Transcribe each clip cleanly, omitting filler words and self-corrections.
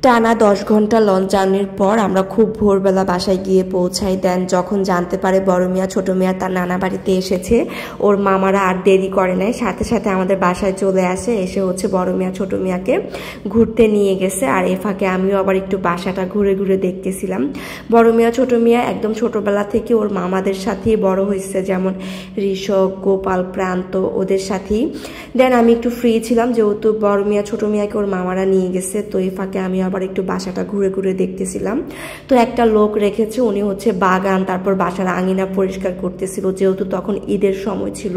টানা 10 ঘন্টা লঞ্চ জার্নির পর আমরা খুব ভোরবেলা বাসায় গিয়ে পৌঁছাই। দেন যখন জানতে পারে বড় মিয়া ছোট মিয়া তার নানা বাড়িতে এসেছে, ওর মামারা আর দেরি করে নাই, সাথে সাথে আমাদের বাসায় চলে আসে। এসে বড় মিয়া ছোট মিয়াকে ঘুরতে নিয়ে গেছে। আর এ ফাঁকে আমিও আবার একটু বাসাটা ঘুরে ঘুরে দেখতেছিলাম। বড় মিয়া ছোট মিয়া একদম ছোটবেলা থেকে ওর মামাদের সাথেই বড় হয়েছে, যেমন ঋষভ, গোপাল, প্রান্ত, ওদের সাথেই। দেন আমি একটু ফ্রি ছিলাম, যেহেতু বড় মিয়া ছোট মিয়াকে ওর মামারা নিয়ে গেছে। তো এই ফাঁকে আমি আবার একটু বাসাটা ঘুরে ঘুরে দেখতেছিলাম। তো একটা লোক রেখেছে, উনি বাগান তারপর বাসার আঙিনা পরিষ্কার করতেছিল, যেহেতু তখন ঈদের সময় ছিল।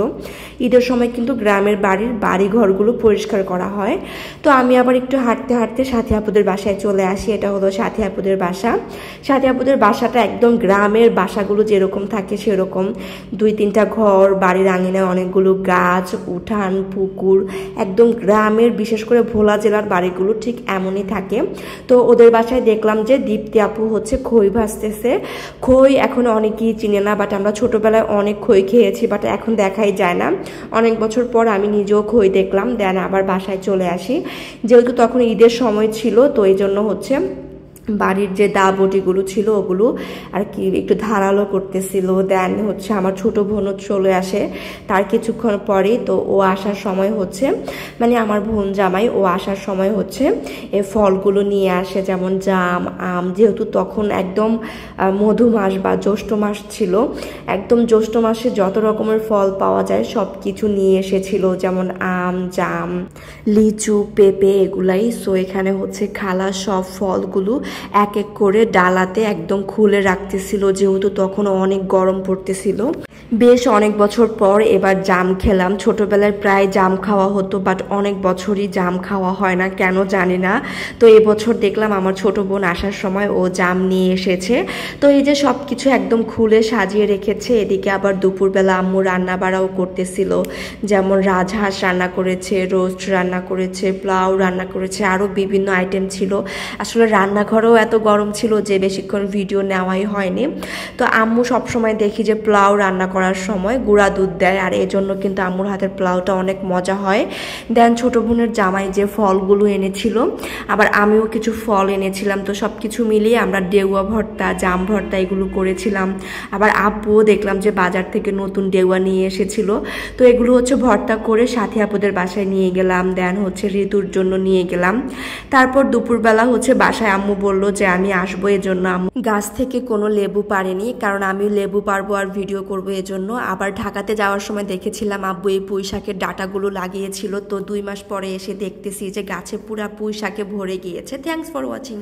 ঈদের সময় কিন্তু গ্রামের বাড়ি ঘরগুলো পরিষ্কার করা হয়। তো আমি আবার একটু হাঁটতে হাঁটতে সাথী আপুদের বাসায় চলে আসি। এটা হলো সাথী আপুদের বাসা। সাথী আপুদের বাসাটা একদম গ্রামের বাসাগুলো যেরকম থাকে সেরকম, 2-3টা ঘর, বাড়ির আঙিনায় অনেকগুলো গাছ, উঠান, পুকুর, একদম গ্রামের, বিশেষ করে ভোলা জেলার বাড়িগুলো ঠিক এমনই থাকে। তো ওদের বাসায় দেখলাম যে দীপ্তি আপু খই ভাজতেছে। খই এখন অনেকেই চিনে না, বাট আমরা ছোটবেলায় অনেক খই খেয়েছি, বাট এখন দেখাই যায় না। অনেক বছর পর আমি নিজেও খই দেখলাম। দেন আবার বাসায় চলে আসি, যেহেতু তখন ঈদের সময় ছিল। তো এই জন্য বাড়ির যে দা বটিগুলো ছিল ওগুলো আর কি একটু ধারালো করতেছিল। দেন আমার ছোট বোনও চলে আসে তার কিছুক্ষণ পরেই। তো ও আসার সময় মানে আমার বোন জামাই, ও আসার সময় এই ফলগুলো নিয়ে আসে, যেমন জাম, আম। যেহেতু তখন একদম মধু মাস বা জ্যৈষ্ঠ মাস ছিল, একদম জ্যৈষ্ঠ মাসে যত রকমের ফল পাওয়া যায় সব কিছু নিয়ে এসেছিল, যেমন আম, জাম, লিচু, পেঁপে, এগুলাই। সো এখানে খালা সব ফলগুলো এক এক করে ডালাতে একদম খুলে রাখতেছিল, যেহেতু তখন অনেক গরম পড়তেছিল। বেশ অনেক বছর পর এবার জাম খেলাম। ছোটবেলায় প্রায় জাম খাওয়া হতো, বাট অনেক বছরই জাম খাওয়া হয় না, কেন জানি না। তো এবছর দেখলাম আমার ছোট বোন আসার সময় ও জাম নিয়ে এসেছে। তো এই যে সব কিছু একদম খুলে সাজিয়ে রেখেছে। এদিকে আবার দুপুরবেলা আম্মু রান্না বাড়াও করতেছিল, যেমন রাজহাঁস রান্না করেছে, রোস্ট রান্না করেছে, পোলাও রান্না করেছে, আরও বিভিন্ন আইটেম ছিল। আসলে রান্নাঘরেও এত গরম ছিল যে বেশিক্ষণ ভিডিও নেওয়াই হয়নি। তো আম্মু সবসময় দেখি যে পোলাও রান্না করার সময় গুঁড়া দুধ দেয়, আর এজন্য কিন্তু আম্মুর হাতের পোলাওটা অনেক মজা হয়। দেন ছোট বোনের জামাই যে ফলগুলো এনেছিল, আবার আমিও কিছু ফল এনেছিলাম। তো সব কিছু মিলিয়ে আমরা ডেউয়া ভর্তা, জাম ভর্তা এগুলো করেছিলাম। আবার আব্বুও দেখলাম যে বাজার থেকে নতুন ডেউয়া নিয়ে এসেছিল। তো এগুলো ভর্তা করে সাথী আপুদের বাসায় নিয়ে গেলাম। দেন ঋতুর জন্য নিয়ে গেলাম। তারপর দুপুরবেলা বাসায় আম্মু বলল যে আমি আসবো, এজন্য আম্মু গাছ থেকে কোনো লেবু পারেনি, কারণ আমি লেবু পারবো আর ভিডিও করবো এজন্য। আবার ঢাকাতে যাওয়ার সময় দেখেছিলাম আব্বু এই পুঁই শাকের ডাঁটাগুলো লাগিয়েছিল। তো 2 মাস পরে এসে দেখতেছি যে গাছে পুরা পুঁই শাকে ভরে গিয়েছে। Thanks for watching.